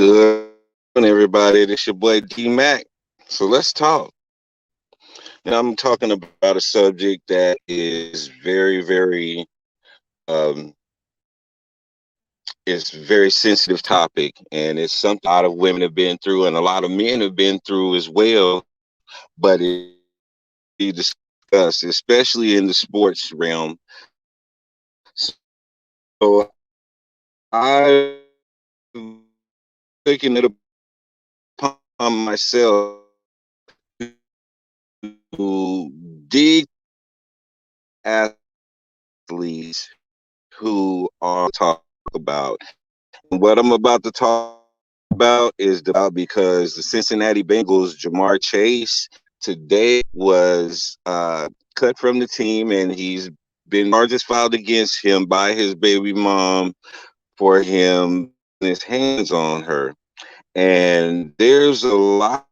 Good morning, everybody. This your boy D Mac. So let's talk. Now I'm talking about a subject that is very, um, it's very sensitive topic, and it's something a lot of women have been through, and a lot of men have been through as well. But it be discussed, especially in the sports realm. So I've taken it upon myself to dig athletes who are talk about. And what I'm about to talk about is about because the Cincinnati Bengals, Marr Chase, today was cut from the team, and he's been charges filed against him by his baby mom for him his hands on her. And there's a lot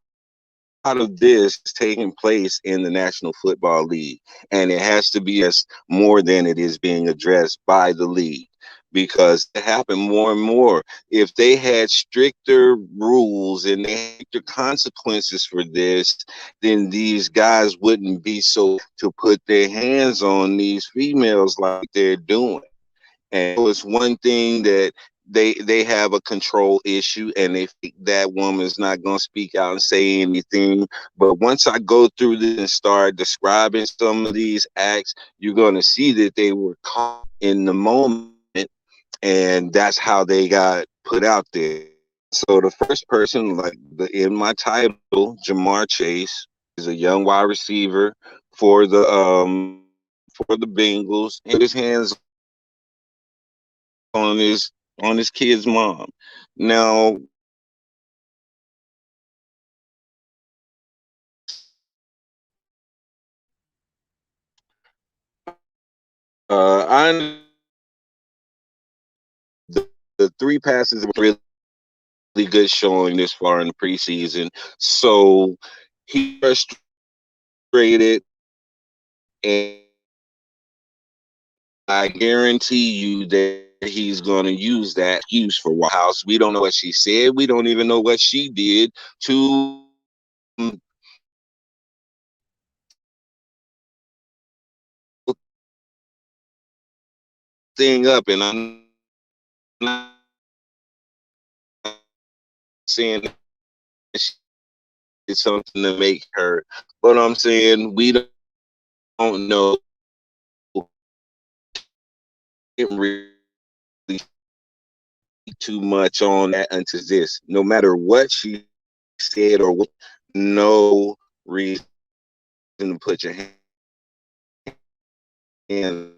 of this taking place in the National Football League, and it has to be as more than it is being addressed by the league because it happened more and more. If they had stricter rules and they had stricter consequences for this, then these guys wouldn't be so to put their hands on these females like they're doing. And so it's one thing that they have a control issue, and they think that woman's not going to speak out and say anything. But once I go through this and start describing some of these acts, you're going to see that they were caught in the moment, and that's how they got put out there. So the first person, like in my title, Marr Chase, is a young wide receiver for the Bengals, and his hands on his kid's mom. Now, I the three passes were really good showing this far in the preseason. So he frustrated, and I guarantee you that he's going to use that excuse for House. We don't know what she said. We don't even know what she did to thing up. And I'm not saying it's something to make her, but I'm saying we don't know it really too much on that until this. No matter what she said or what, no reason to put your hand in.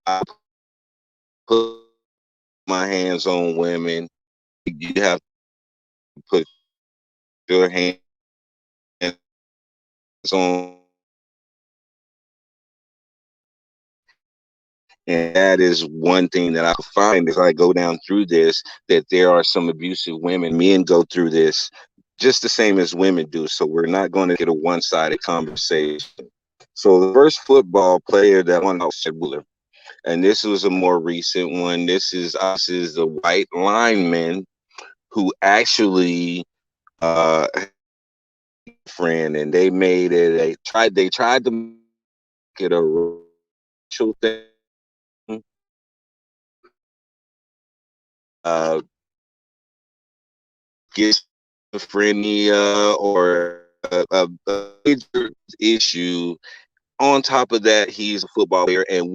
I put my hands on women. You have to put your hands on, and that is one thing that I find as I go down through this, that there are some abusive women. Men go through this just the same as women do. So we're not going to get a one-sided conversation. So the first football player that won out was Wheeler, and this was a more recent one. This is the white lineman who actually friend, and they made it they tried to make it a racial thing. Uh, schizophrenia or a major issue. On top of that, he's a football player, and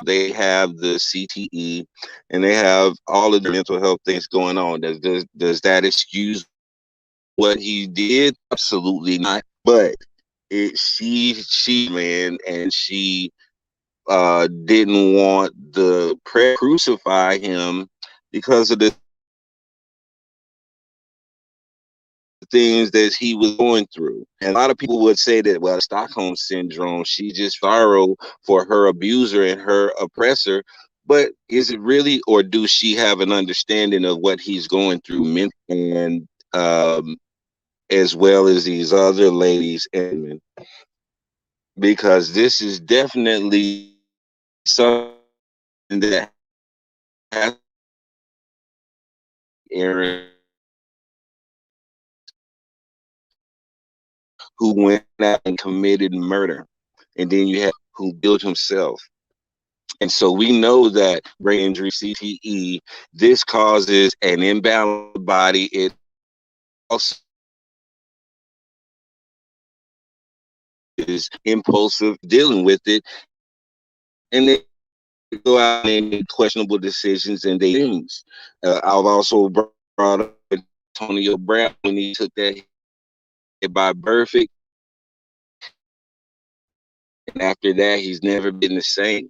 they have the CTE, and they have all of the mental health things going on. Does that excuse what he did? Absolutely not. But she man, and she didn't want the press to crucify him because of the things that he was going through. And a lot of people would say that, well, Stockholm syndrome, she just sorrow for her abuser and her oppressor. But is it really, or do she have an understanding of what he's going through mentally, and as well as these other ladies and men? Because this is definitely something that has Aaron who went out and committed murder, and then you have who built himself. And so we know that brain injury, CTE, this causes an imbalanced body. It also is impulsive dealing with it, and they go out and make questionable decisions and they things. I've also brought up Antonio Brown when he took that hit by Burfict, and after that, he's never been the same.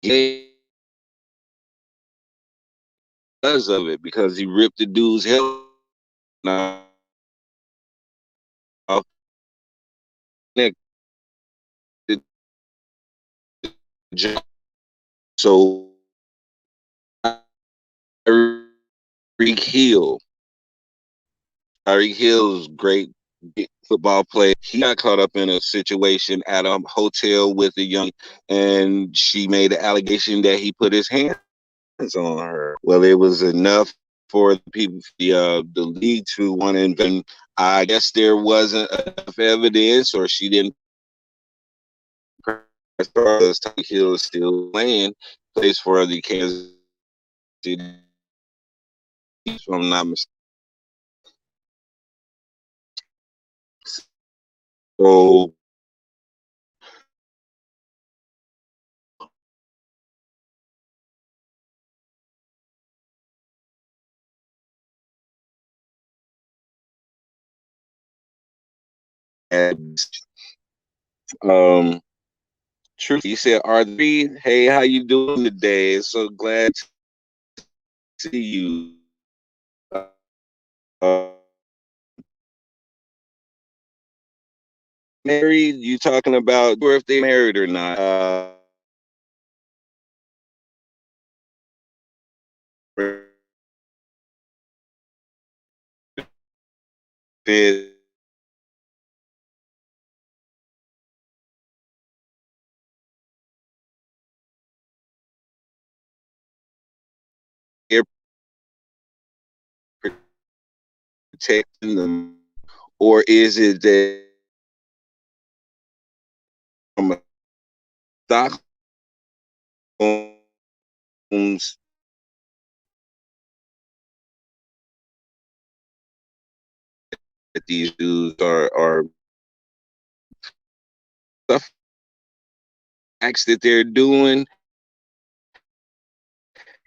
He because of it, because he ripped the dude's head off. So Tyreek Hill, Tyreek Hill's great football player. He got caught up in a situation at a hotel with a young, and she made an allegation that he put his hands on her. Well, it was enough for the people, the league to want to invent. I guess there wasn't enough evidence, or she didn't. Tyreek Hill is still playing, plays for the Kansas City, if I'm not mistaken. So um Truth, he said, R3, hey, how you doing today? So glad to see you. Uh, married, you talking about or if they married or not. They're protecting them, or is it that from a Stockholm's that these dudes are stuff acts that they're doing?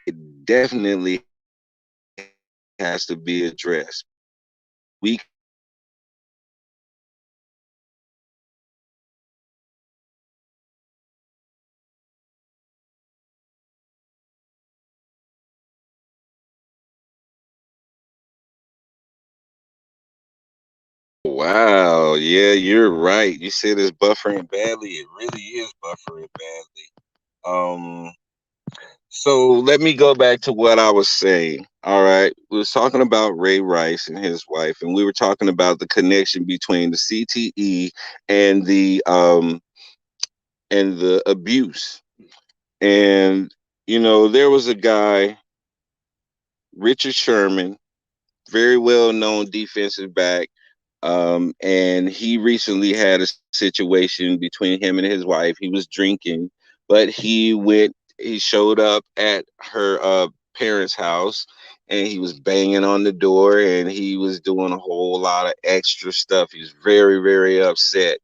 It definitely has to be addressed. We Wow, yeah, you're right. You said it's buffering badly. It really is buffering badly. Um, so let me go back to what I was saying. All right, we was talking about Ray Rice and his wife, and we were talking about the connection between the CTE and the abuse. And there was a guy, Richard Sherman, very well known defensive back. And he recently had a situation between him and his wife. He was drinking, but he showed up at her parents' house, and he was banging on the door, and he was doing a whole lot of extra stuff. He was very, very upset.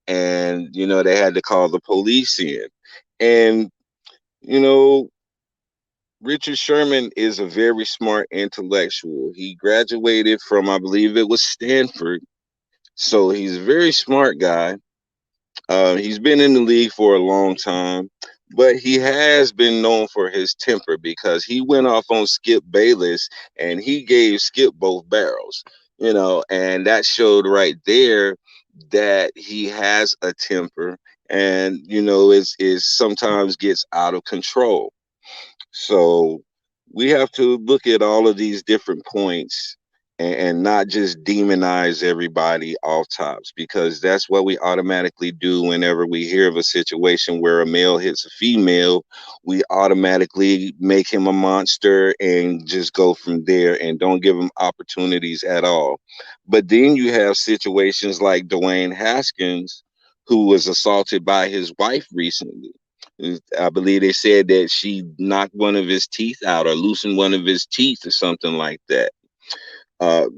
And, they had to call the police in. And, you know, Richard Sherman is a very smart intellectual. He graduated from, I believe it was Stanford, so he's a very smart guy. He's been in the league for a long time, but he has been known for his temper because he went off on Skip Bayless and he gave Skip both barrels, and that showed right there that he has a temper and, is sometimes gets out of control. So we have to look at all of these different points and not just demonize everybody off tops, because that's what we automatically do whenever we hear of a situation where a male hits a female. We automatically make him a monster and just go from there and don't give him opportunities at all. But then you have situations like Dwayne Haskins, who was assaulted by his wife recently. I believe they said that she knocked one of his teeth out or loosened one of his teeth or something like that.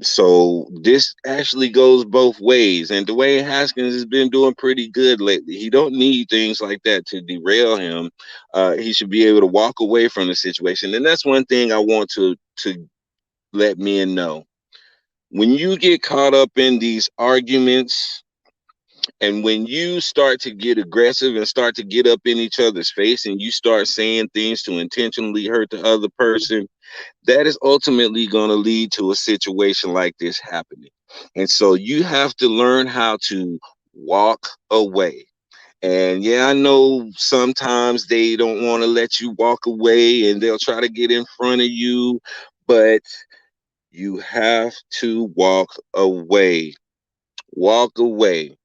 So this actually goes both ways, and Dwayne Haskins has been doing pretty good lately. He don't need things like that to derail him. He should be able to walk away from the situation, and that's one thing I want to let men know. When you get caught up in these arguments, and when you start to get aggressive and start to get up in each other's face, and you start saying things to intentionally hurt the other person, that is ultimately going to lead to a situation like this happening. And so you have to learn how to walk away. And yeah, I know sometimes they don't want to let you walk away and they'll try to get in front of you, but you have to walk away. Walk away.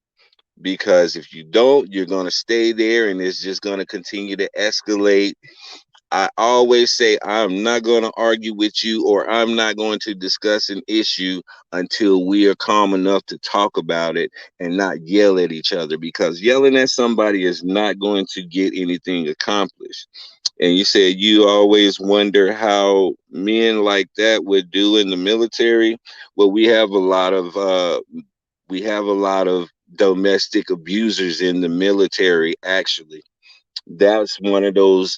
Because if you don't, you're going to stay there and it's just going to continue to escalate. I always say I'm not going to argue with you, or I'm not going to discuss an issue until we are calm enough to talk about it and not yell at each other, because yelling at somebody is not going to get anything accomplished. And you said you always wonder how men like that would do in the military. Well, we have a lot of domestic abusers in the military, actually. That's one of those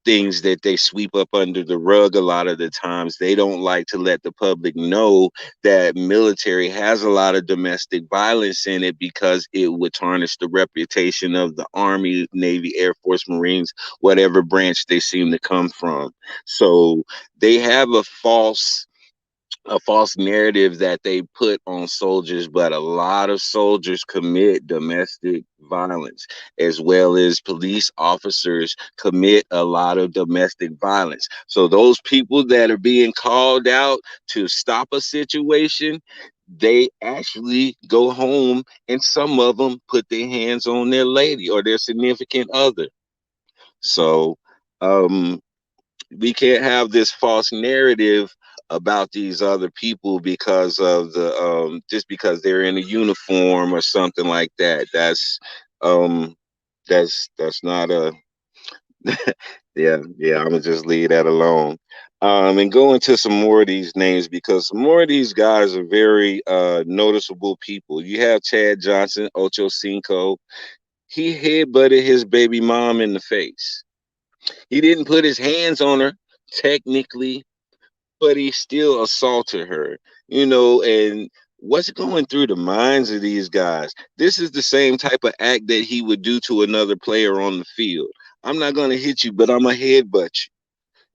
things that they sweep up under the rug a lot of the times. They don't like to let the public know that military has a lot of domestic violence in it, because it would tarnish the reputation of the Army, Navy, Air Force, Marines, whatever branch they seem to come from. So they have a false narrative that they put on soldiers, but a lot of soldiers commit domestic violence, as well as police officers commit a lot of domestic violence. So those people that are being called out to stop a situation, they actually go home, and some of them put their hands on their lady or their significant other. So um we can't have this false narrative about these other people because of the just because they're in a uniform or something like that. Um that's not a yeah, I'm gonna just leave that alone. And go into some more of these names, because some more of these guys are very noticeable people. You have Chad Johnson, Ochocinco. He headbutted his baby mom in the face. He didn't put his hands on her technically, but he still assaulted her. And what's going through the minds of these guys? This is the same type of act that he would do to another player on the field. I'm not going to hit you, but I'm going to headbutt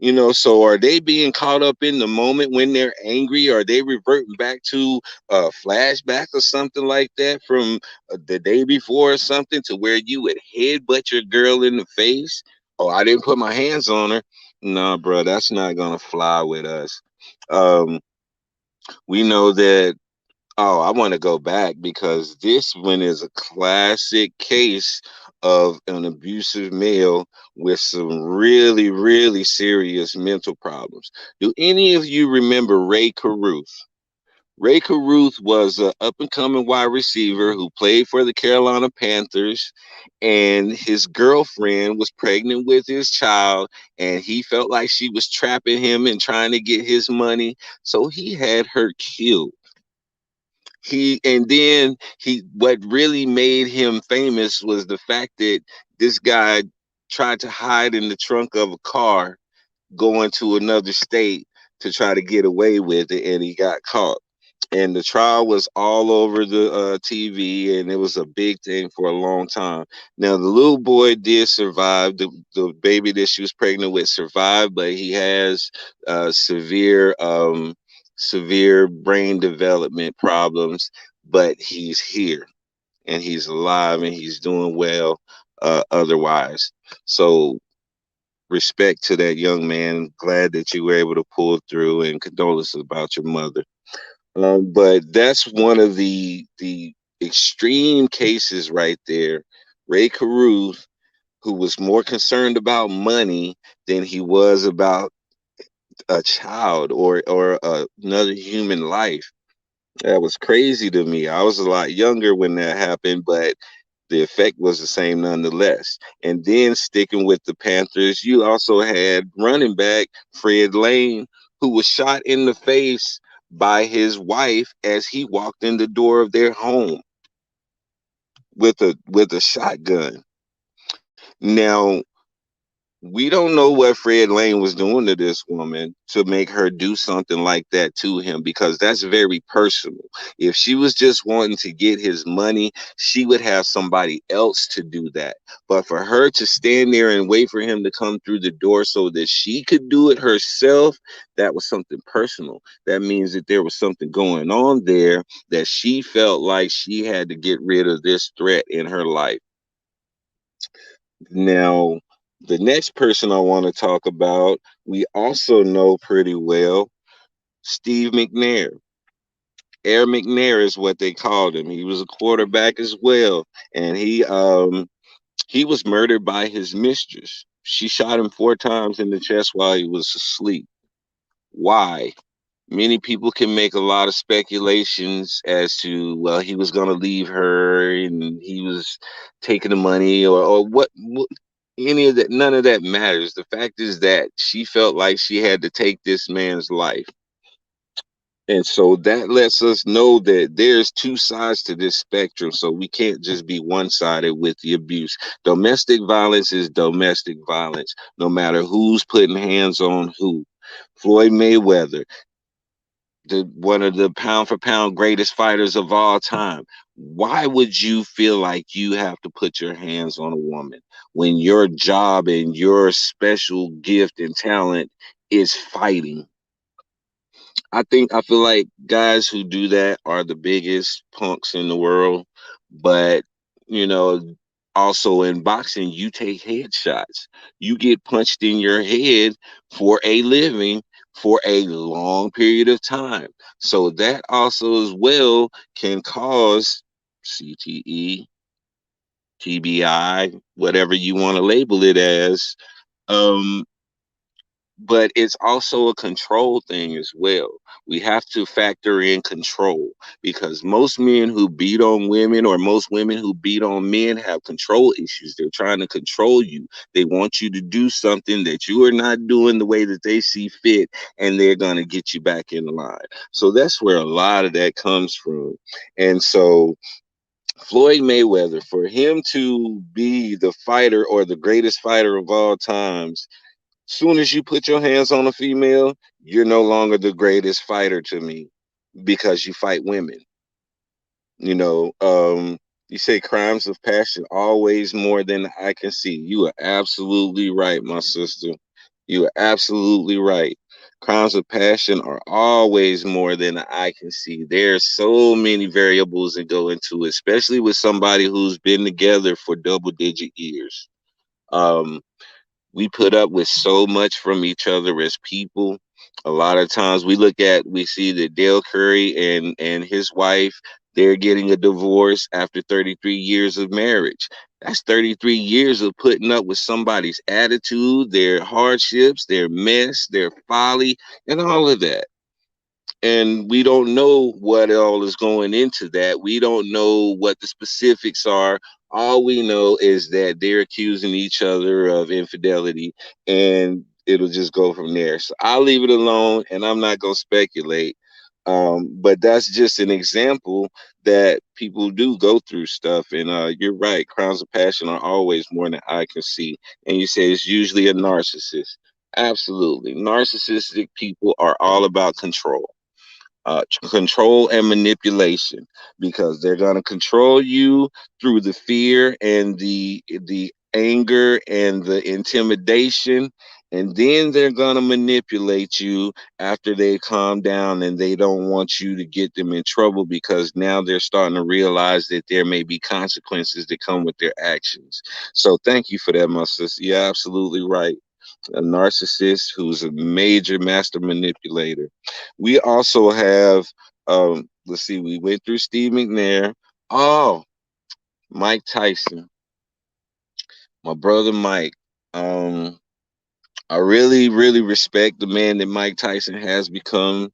you. So are they being caught up in the moment when they're angry? Are they reverting back to a flashback or something like that from the day before or something, to where you would headbutt your girl in the face? Oh, I didn't put my hands on her. No, bro, that's not gonna fly with us. Um, we know that. Oh, I want to go back, because this one is a classic case of an abusive male with some really, really serious mental problems. Do any of you remember Ray Caruth? Ray Caruth was an up and coming wide receiver who played for the Carolina Panthers, and his girlfriend was pregnant with his child, and he felt like she was trapping him and trying to get his money, so he had her killed. What really made him famous was the fact that this guy tried to hide in the trunk of a car going to another state to try to get away with it, and he got caught. And the trial was all over the TV, and it was a big thing for a long time. Now, the little boy did survive. The baby that she was pregnant with survived, but he has severe brain development problems. But he's here, and he's alive, and he's doing well otherwise. So respect to that young man. Glad that you were able to pull through, and condolences about your mother. But that's one of the extreme cases right there. Ray Caruth, who was more concerned about money than he was about a child or another human life. That was crazy to me. I was a lot younger when that happened, but the effect was the same nonetheless. And then sticking with the Panthers, you also had running back Fred Lane, who was shot in the face by his wife as he walked in the door of their home with a shotgun. Now, we don't know what Fred Lane was doing to this woman to make her do something like that to him, because that's very personal. If she was just wanting to get his money, she would have somebody else to do that. But for her to stand there and wait for him to come through the door so that she could do it herself, that was something personal. That means that there was something going on there, that she felt like she had to get rid of this threat in her life. Now, the next person I want to talk about, we also know pretty well, Steve Mcnair. Air McNair is what they called him. He was a quarterback as well, and he was murdered by his mistress. She shot him 4 times in the chest while he was asleep. Why? Many people can make a lot of speculations as to, well, he was going to leave her and he was taking the money, or what any of that. None of that matters. The fact is that she felt like she had to take this man's life. And so that lets us know that there's two sides to this spectrum. So we can't just be one-sided with the abuse. Domestic violence is domestic violence, no matter who's putting hands on who. Floyd Mayweather, the one of the pound for pound greatest fighters of all time. Why would you feel like you have to put your hands on a woman when your job and your special gift and talent is fighting? I feel like guys who do that are the biggest punks in the world. But, you know, also in boxing, you take headshots. You get punched in your head for a living for a long period of time. So that also as well can cause CTE, TBI, whatever you want to label it as. Um, but it's also a control thing as well. We have to factor in control, because most men who beat on women, or most women who beat on men, have control issues. They're trying to control you. They want you to do something that you are not doing the way that they see fit, and they're going to get you back in line. So that's where a lot of that comes from. And so Floyd Mayweather, for him to be the fighter or the greatest fighter of all times, soon as you put your hands on a female, you're no longer the greatest fighter to me, because you fight women. You know, you say crimes of passion always more than the eye can see. You are absolutely right, my sister. You are absolutely right. Crimes of passion are always more than the eye can see. There's so many variables that go into it, especially with somebody who's been together for double digit years. Um, we put up with so much from each other as people. A lot of times we see that Dale Curry and his wife, they're getting a divorce after 33 years of marriage. That's 33 years of putting up with somebody's attitude, their hardships, their mess, their folly, and all of that. And we don't know what all is going into that. We don't know what the specifics are. All we know is that they're accusing each other of infidelity, and it'll just go from there. So I'll leave it alone, and I'm not going to speculate. But that's just an example that people do go through stuff. And you're right, crimes of passion are always more than I can see. And you say it's usually a narcissist. Absolutely. Narcissistic people are all about control, control and manipulation, because they're going to control you through the fear and the anger and the intimidation, and then they're going to manipulate you after they calm down, and they don't want you to get them in trouble, because now they're starting to realize that there may be consequences that come with their actions. So thank you for that, my sister. You're absolutely right. A narcissist who's a major master manipulator. We also have Let's see, we went through Steve McNair. Oh, Mike Tyson, my brother Mike. Um, I really, really respect the man that Mike Tyson has become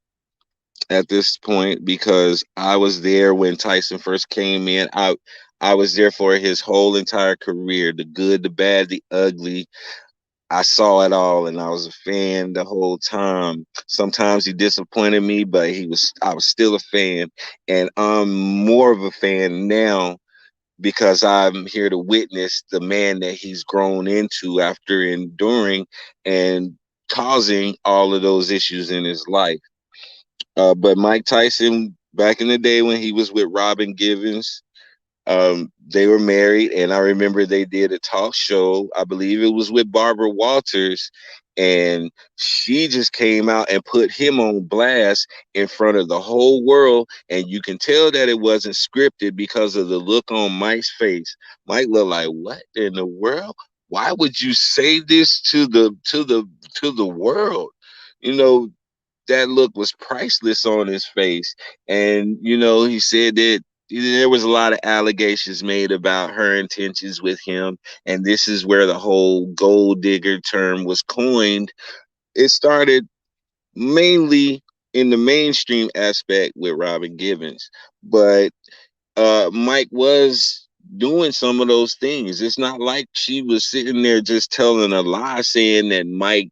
at this point because I was there when Tyson first came in. I was there for his whole entire career, the good, the bad, the ugly. I saw it all and I was a fan the whole time. Sometimes he disappointed me, but I was still a fan. And I'm more of a fan now because I'm here to witness the man that he's grown into after enduring and causing all of those issues in his life. But Mike Tyson, back in the day when he was with Robin Givens, they were married, and I remember they did a talk show. I believe it was with Barbara Walters, and she just came out and put him on blast in front of the whole world. And you can tell that it wasn't scripted because of the look on Mike's face. Mike looked like, "What in the world? Why would you say this to the world?" You know, that look was priceless on his face. And, he said that there was a lot of allegations made about her intentions with him. And this is where the whole gold digger term was coined. It started mainly in the mainstream aspect with Robin Givens. But Mike was doing some of those things. It's not like she was sitting there just telling a lie saying that Mike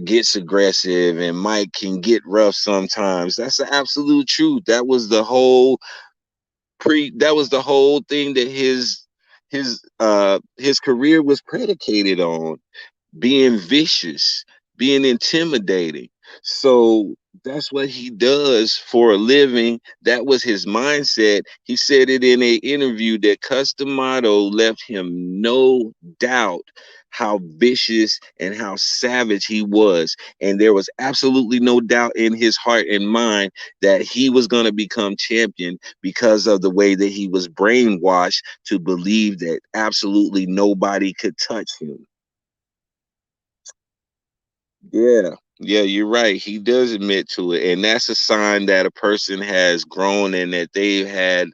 gets aggressive and Mike can get rough sometimes. That's the absolute truth. That was the whole thing that his career was predicated on, being vicious, being intimidating. So that's what he does for a living. That was his mindset. He said it in an interview that Customato left him no doubt how vicious and how savage he was. And there was absolutely no doubt in his heart and mind that he was going to become champion because of the way that he was brainwashed to believe that absolutely nobody could touch him. Yeah, yeah, you're right. He does admit to it, and that's a sign that a person has grown and that they've had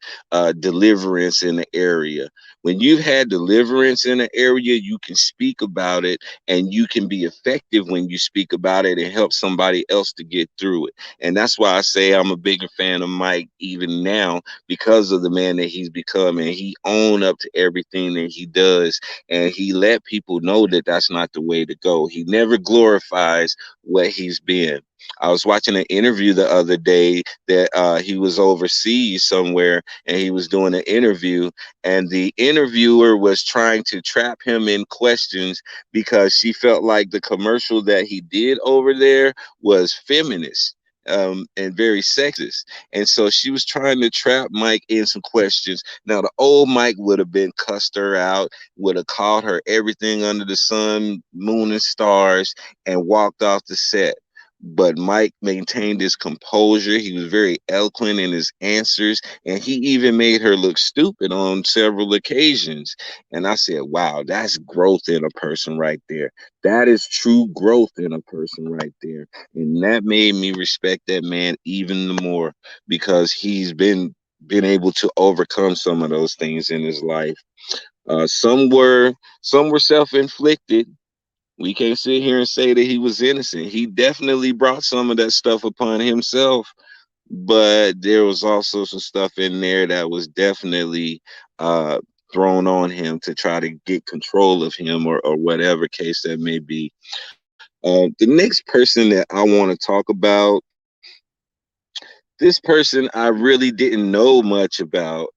deliverance in the area. When you've had deliverance in an area, you can speak about it, and you can be effective when you speak about it and help somebody else to get through it. And that's why I say I'm a bigger fan of Mike even now because of the man that he's become, and he owned up to everything that he does, and he let people know that that's not the way to go. He never glorifies what he's been. I was watching an interview the other day that he was overseas somewhere and he was doing an interview, and the interviewer was trying to trap him in questions because she felt like the commercial that he did over there was feminist. And very sexist. And so she was trying to trap Mike in some questions. Now, the old Mike would have been cussed her out, would have called her everything under the sun, moon, and stars, and walked off the set. But Mike maintained his composure. He was very eloquent in his answers, and he even made her look stupid on several occasions. And I said, wow, that's growth in a person right there. That is true growth in a person right there. And that made me respect that man even more because been able to overcome some of those things in his life. Some were self-inflicted. We can't sit here and say that he was innocent. He definitely brought some of that stuff upon himself, but there was also some stuff in there that was definitely uh, thrown on him to try to get control of him or whatever case that may be. The next person that I want to talk about, this person I really didn't know much about.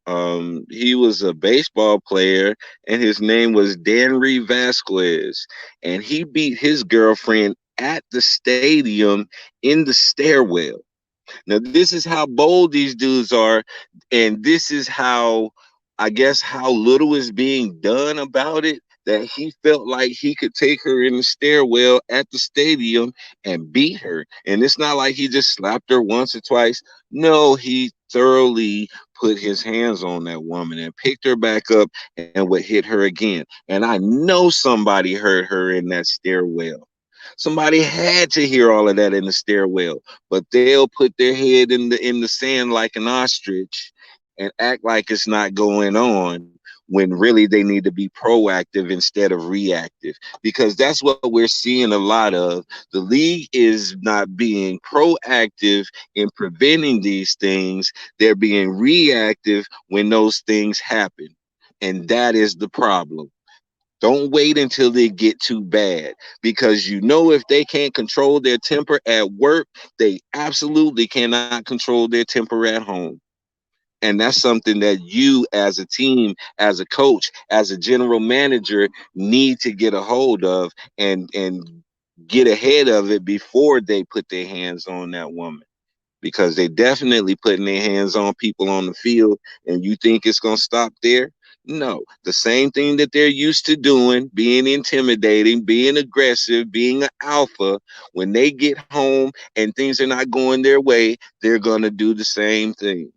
He was a baseball player, and his name was Reed Vasquez, and he beat his girlfriend at the stadium in the stairwell. Now, this is how bold these dudes are, and this is how, I guess, how little is being done about it. That he felt like he could take her in the stairwell at the stadium and beat her. And it's not like he just slapped her once or twice. No, he thoroughly put his hands on that woman and picked her back up and would hit her again. And I know somebody heard her in that stairwell. Somebody had to hear all of that in the stairwell, but they'll put their head in the sand like an ostrich and act like it's not going on when really they need to be proactive instead of reactive, because that's what we're seeing a lot of. The league is not being proactive in preventing these things. They're being reactive when those things happen. And that is the problem. Don't wait until they get too bad, because you know if they can't control their temper at work, they absolutely cannot control their temper at home. And that's something that you as a team, as a coach, as a general manager need to get a hold of, and get ahead of it before they put their hands on that woman, because they definitely putting their hands on people on the field. And you think it's going to stop there? No. The same thing that they're used to doing, being intimidating, being aggressive, being an alpha, when they get home and things are not going their way, they're going to do the same thing.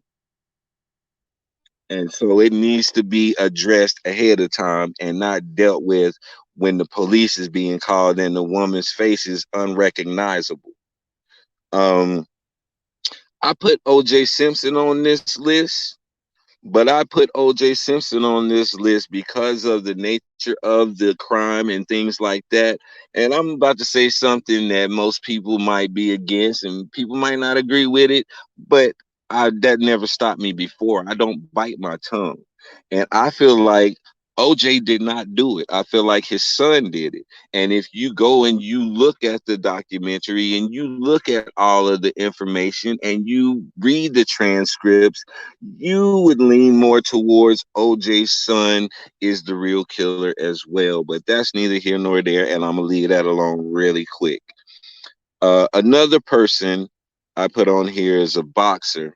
And so it needs to be addressed ahead of time and not dealt with when the police is being called and the woman's face is unrecognizable. um I put OJ Simpson on this list, but I put OJ Simpson on this list because of the nature of the crime and things like that. And I'm about to say something that most people might be against and people might not agree with it, but that never stopped me before. I don't bite my tongue. And I feel like OJ did not do it. I feel like his son did it. And if you go and you look at the documentary and you look at all of the information and you read the transcripts, you would lean more towards OJ's son is the real killer as well. But that's neither here nor there, and I'm gonna leave that alone really quick. Another person I put on here is a boxer.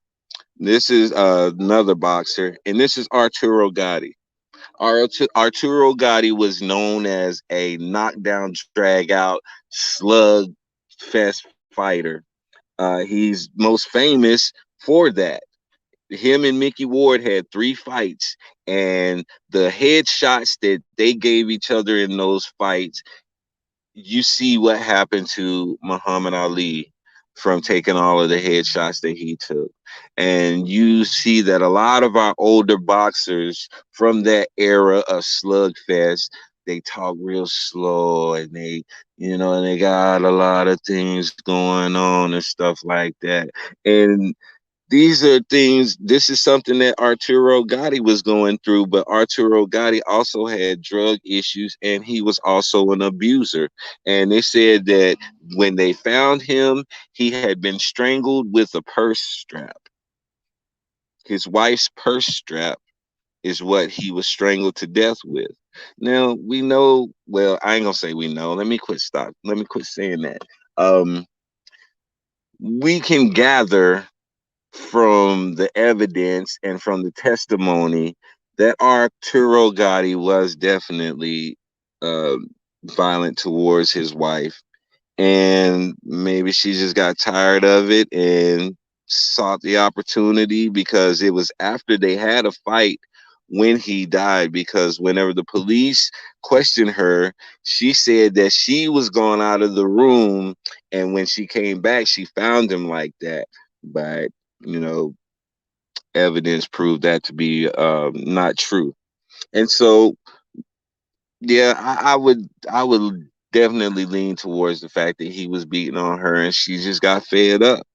This is another boxer, and this is Arturo Gatti. Arturo Gatti was known as a knockdown, drag out, slug fest fighter. He's most famous for that. Him and Mickey Ward had 3 fights, and the headshots that they gave each other in those fights, you see what happened to Muhammad Ali from taking all of the headshots that he took. And you see that a lot of our older boxers from that era of slugfest, they talk real slow, and and they got a lot of things going on and stuff like that. And this is something that Arturo Gatti was going through, but Arturo Gatti also had drug issues and he was also an abuser. And they said that when they found him, he had been strangled with a purse strap. His wife's purse strap is what he was strangled to death with. Now we know, well, I ain't gonna say we know. Let me quit saying that. Um, we can gather from the evidence and from the testimony that Arturo Gotti was definitely uh, violent towards his wife, and maybe she just got tired of it and sought the opportunity, because it was after they had a fight when he died. Because whenever the police questioned her, she said that she was gone out of the room, and when she came back she found him like that. But you know evidence proved that to be not true. And so yeah, I would definitely lean towards the fact that he was beating on her and she just got fed up.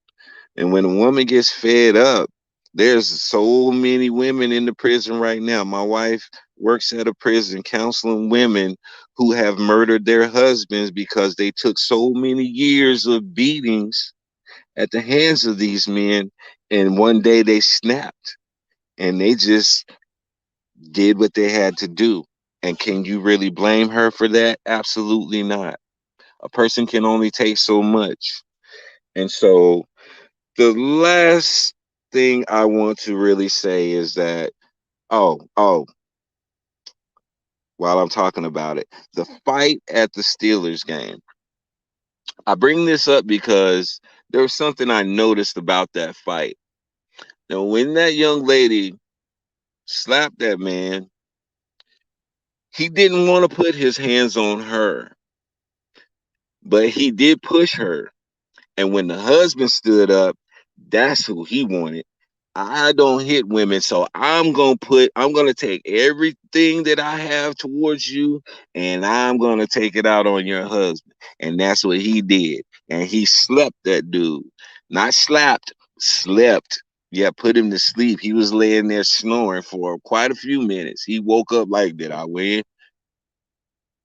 And when a woman gets fed up, there's so many women in the prison right now. My wife works at a prison counseling women who have murdered their husbands because they took so many years of beatings at the hands of these men, and one day they snapped and they just did what they had to do. And can you really blame her for that? Absolutely not. A person can only take so much. And so the last thing I want to really say is that, oh, while I'm talking about it, the fight at the Steelers game. I bring this up because there was something I noticed about that fight. Now, when that young lady slapped that man, he didn't want to put his hands on her, but he did push her. And when the husband stood up, that's who he wanted. I don't hit women, so I'm gonna take everything that I have towards you, and I'm gonna take it out on your husband. And that's what he did. And he slept that dude. Not slapped, slept. Yeah, put him to sleep. He was laying there snoring for quite a few minutes. He woke up like, did I win?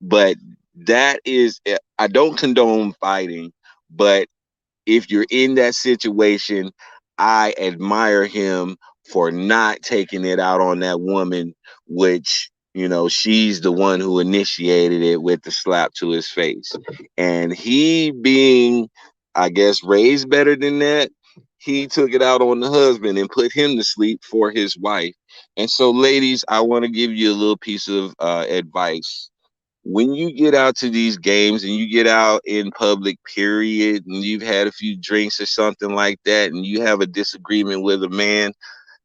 But that is, I don't condone fighting, but if you're in that situation, I admire him for not taking it out on that woman, which, she's the one who initiated it with the slap to his face. And he being, I guess, raised better than that, he took it out on the husband and put him to sleep for his wife. And so, ladies, I want to give you a little piece of advice. When you get out to these games and you get out in public, period, and you've had a few drinks or something like that, and you have a disagreement with a man,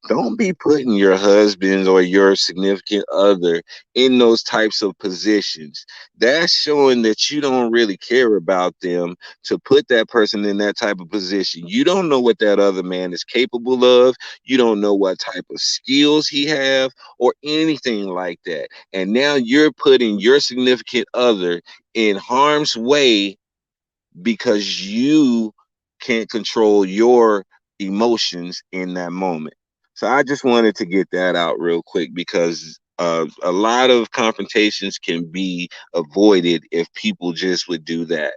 don't be putting your husband or your significant other in those types of positions. That's showing that you don't really care about them to put that person in that type of position. You don't know what that other man is capable of. You don't know what type of skills he have or anything like that. And now you're putting your significant other in harm's way because you can't control your emotions in that moment. So I just wanted to get that out real quick because a lot of confrontations can be avoided if people just would do that.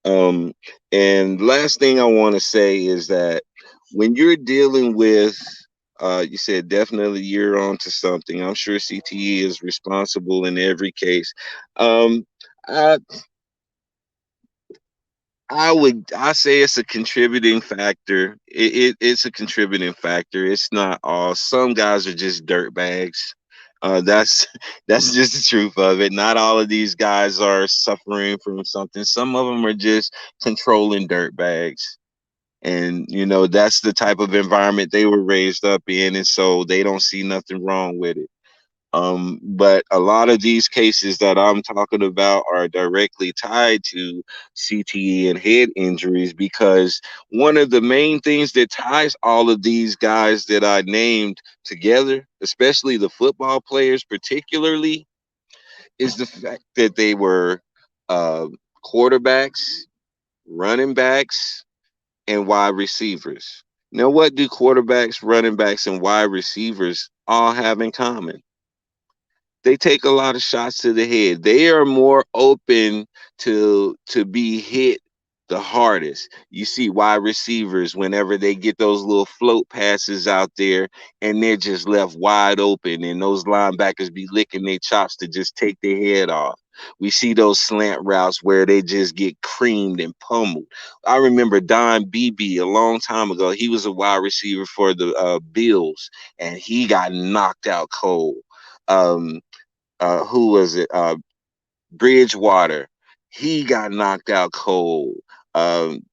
Um, and last thing I want to say is that when you're dealing with, you said definitely you're onto something. I'm sure CTE is responsible in every case. Um, I, I say it's a contributing factor. It's a contributing factor. It's not all. Some guys are just dirt bags. That's that's just the truth of it. Not all of these guys are suffering from something. Some of them are just controlling dirt bags. And that's the type of environment they were raised up in, and so they don't see nothing wrong with it. But a lot of these cases that I'm talking about are directly tied to CTE and head injuries because one of the main things that ties all of these guys that I named together, especially the football players particularly, is the fact that they were uh, quarterbacks, running backs, and wide receivers. Now, what do quarterbacks, running backs, and wide receivers all have in common? They take a lot of shots to the head. They are more open to be hit the hardest. You see wide receivers whenever they get those little float passes out there and they're just left wide open and those linebackers be licking their chops to just take their head off. We see those slant routes where they just get creamed and pummeled. I remember Don Beebe a long time ago. He was a wide receiver for the Bills and he got knocked out cold. Um, who was it? Bridgewater. He got knocked out cold. Um,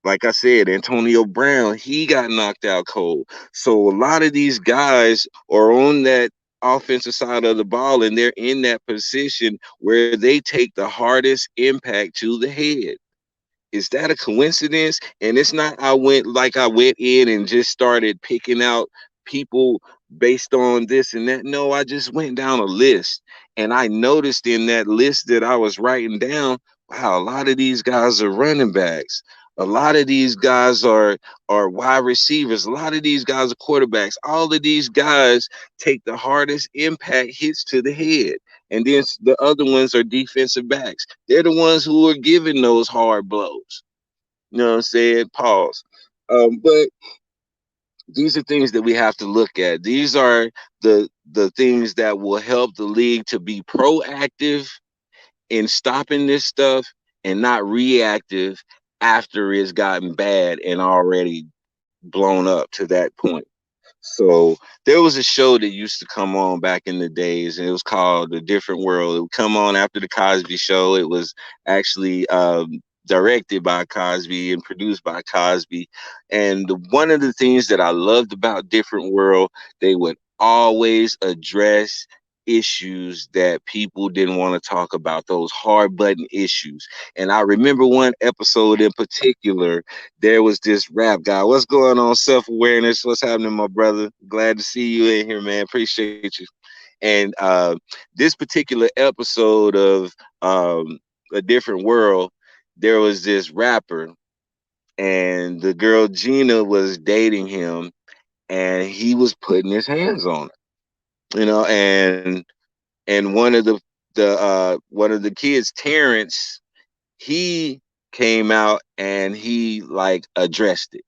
like I said, Antonio Brown, he got knocked out cold. So a lot of these guys are on that offensive side of the ball and they're in that position where they take the hardest impact to the head. Is that a coincidence? And it's not I went in and just started picking out people based on this and that. No, I just went down a list and I noticed in that list that I was writing down, wow, a lot of these guys are running backs. A lot of these guys are wide receivers. A lot of these guys are quarterbacks. All of these guys take the hardest impact hits to the head. And then the other ones are defensive backs. They're the ones who are giving those hard blows. You know what I'm saying? Pause. But these are things that we have to look at. These are the things that will help the league to be proactive in stopping this stuff and not reactive after it's gotten bad and already blown up to that point. So there was a show that used to come on back in the days, and it was called A Different World. It would come on after the Cosby Show. It was actually directed by Cosby and produced by Cosby. And one of the things that I loved about Different World, they would always address issues that people didn't want to talk about, those hard button issues. And I remember one episode in particular, there was this rap guy. What's going on, self-awareness? What's happening, my brother? Glad to see you in here, man. Appreciate you. And this particular episode of A Different World, there was this rapper, and the girl Gina was dating him, and he was putting his hands on her, and one of the kids, Terrence, he came out and he like addressed it,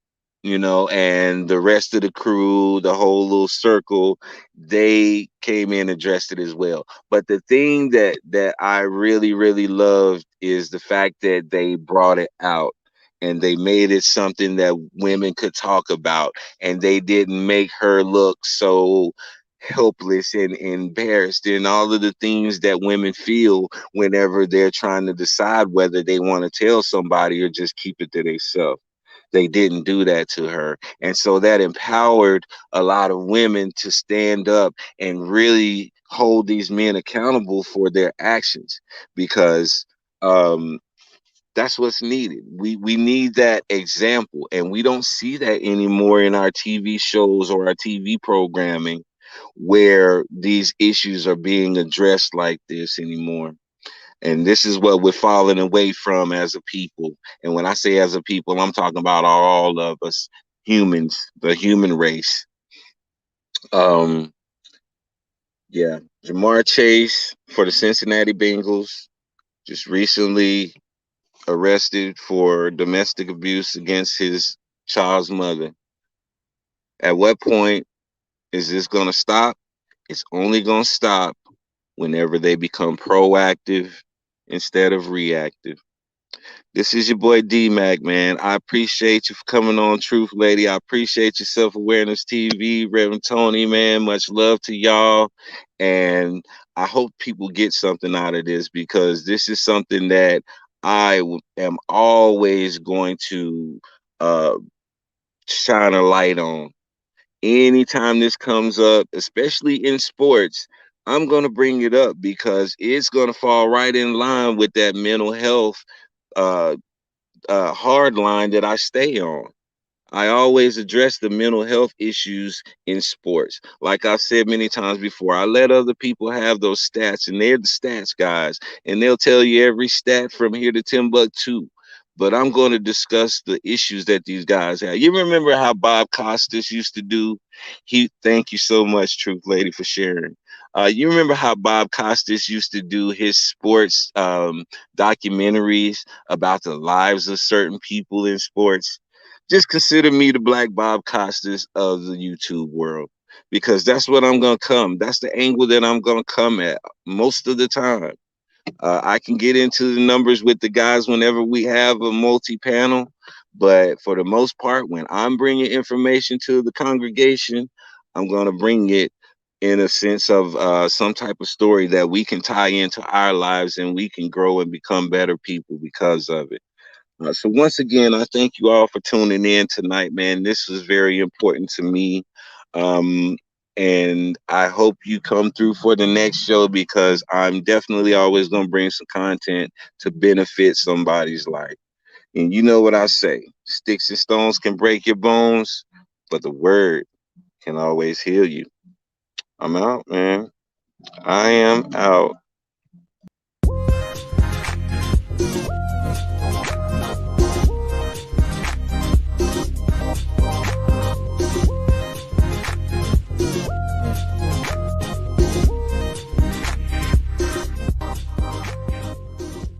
and the rest of the crew, the whole little circle, they came in and addressed it as well. But the thing that I really, really loved is the fact that they brought it out and they made it something that women could talk about, and they didn't make her look so helpless and embarrassed and all of the things that women feel whenever they're trying to decide whether they want to tell somebody or just keep it to themselves. They didn't do that to her. And so that empowered a lot of women to stand up and really hold these men accountable for their actions, because um, that's what's needed. We need that example, and we don't see that anymore in our TV shows or our TV programming, where these issues are being addressed like this anymore. And this is what we're falling away from as a people. And when I say as a people, I'm talking about all of us humans, the human race. Um, yeah, Jamar Chase for the Cincinnati Bengals just recently arrested for domestic abuse against his child's mother. At what point is this going to stop? It's only going to stop whenever they become proactive instead of reactive. This is your boy D Mac, man. I appreciate you for coming on, Truth Lady. I appreciate your Self Awareness TV, Reverend Tony, man. Much love to y'all. And I hope people get something out of this, because this is something that am always going to uh, shine a light on. Anytime this comes up, especially in sports, I'm going to bring it up because it's going to fall right in line with that mental health uh, hard line that I stay on. I always address the mental health issues in sports. Like I've said many times before, I let other people have those stats, and they're the stats guys, and they'll tell you every stat from here to Timbuktu. But I'm going to discuss the issues that these guys have. You remember how Bob Costas used to do? Thank you so much, Truth Lady, for sharing. You remember how Bob Costas used to do his sports documentaries about the lives of certain people in sports? Just consider me the Black Bob Costas of the YouTube world, because that's what I'm going to come. That's the angle that I'm going to come at most of the time. I can get into the numbers with the guys whenever we have a multi-panel, but for the most part, when I'm bringing information to the congregation, I'm going to bring it in a sense of some type of story that we can tie into our lives, and we can grow and become better people because of it. So once again, I thank you all for tuning in tonight, man. This was very important to me. Um, and I hope you come through for the next show, because I'm definitely always going to bring some content to benefit somebody's life. And you know what I say, sticks and stones can break your bones, but the word can always heal you. I'm out, man. I am out.